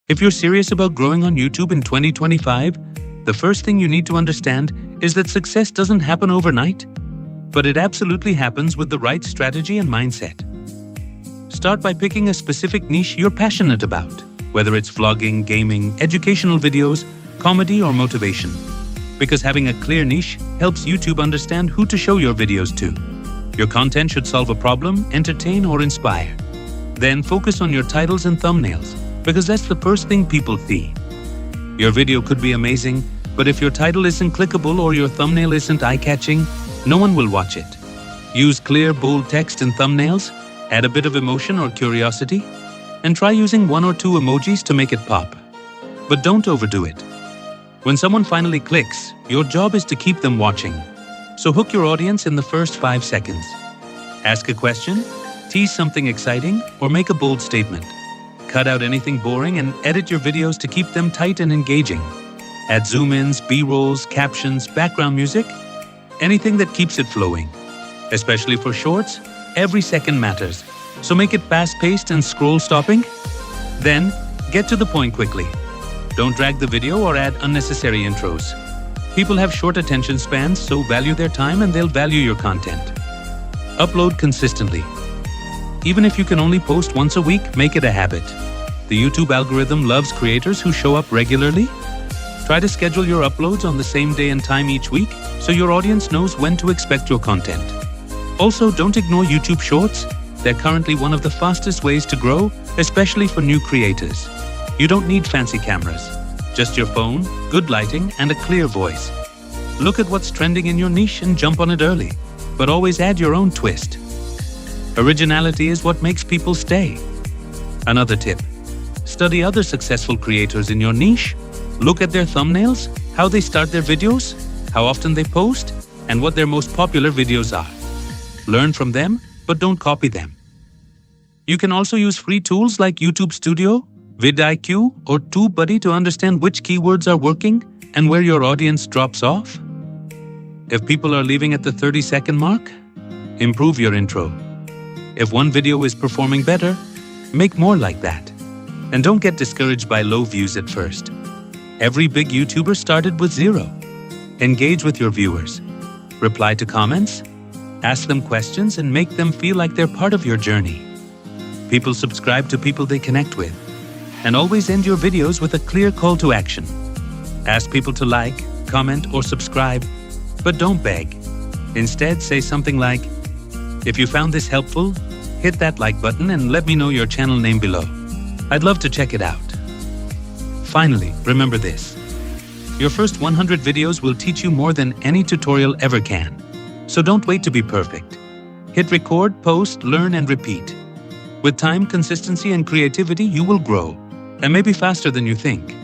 If you're serious about growing on YouTube in 2025, the first thing you need to understand is that success doesn't happen overnight, but it absolutely happens with the right strategy and mindset. Start by picking a specific niche you're passionate about, whether it's vlogging, gaming, educational videos, comedy, or motivation. Because having a clear niche helps YouTube understand who to show your videos to. Your content should solve a problem, entertain, or inspire. Then focus on your titles and thumbnails, because that's the first thing people see. Your video could be amazing, but if your title isn't clickable or your thumbnail isn't eye-catching, no one will watch it. Use clear, bold text in thumbnails, add a bit of emotion or curiosity, and try using 1 or 2 emojis to make it pop. But don't overdo it. When someone finally clicks, your job is to keep them watching. So hook your audience in the first 5 seconds. Ask a question, tease something exciting, or make a bold statement. Cut out anything boring and edit your videos to keep them tight and engaging. Add zoom-ins, B-rolls, captions, background music, anything that keeps it flowing. Especially for shorts, every second matters, so make it fast-paced and scroll-stopping. Then, get to the point quickly. Don't drag the video or add unnecessary intros. People have short attention spans, so value their time and they'll value your content. Upload consistently. Even if you can only post once a week, make it a habit. The YouTube algorithm loves creators who show up regularly. Try to schedule your uploads on the same day and time each week, so your audience knows when to expect your content. Also, don't ignore YouTube Shorts. They're currently one of the fastest ways to grow, especially for new creators. You don't need fancy cameras, just your phone, good lighting, and a clear voice. Look at what's trending in your niche and jump on it early, but always add your own twist. Originality is what makes people stay. Another tip: study other successful creators in your niche. Look at their thumbnails, how they start their videos, how often they post, and what their most popular videos are. Learn from them, but don't copy them. You can also use free tools like YouTube Studio, vidIQ, or TubeBuddy to understand which keywords are working and where your audience drops off. If people are leaving at the 30-second mark, improve your intro. If one video is performing better, make more like that. And don't get discouraged by low views at first. Every big YouTuber started with 0. Engage with your viewers. Reply to comments, ask them questions, and make them feel like they're part of your journey. People subscribe to people they connect with. And always end your videos with a clear call to action. Ask people to like, comment, or subscribe, but don't beg. Instead, say something like, "If you found this helpful, hit that like button and let me know your channel name below. I'd love to check it out." Finally, remember this: your first 100 videos will teach you more than any tutorial ever can. So don't wait to be perfect. Hit record, post, learn, and repeat. With time, consistency, and creativity, you will grow, and maybe faster than you think.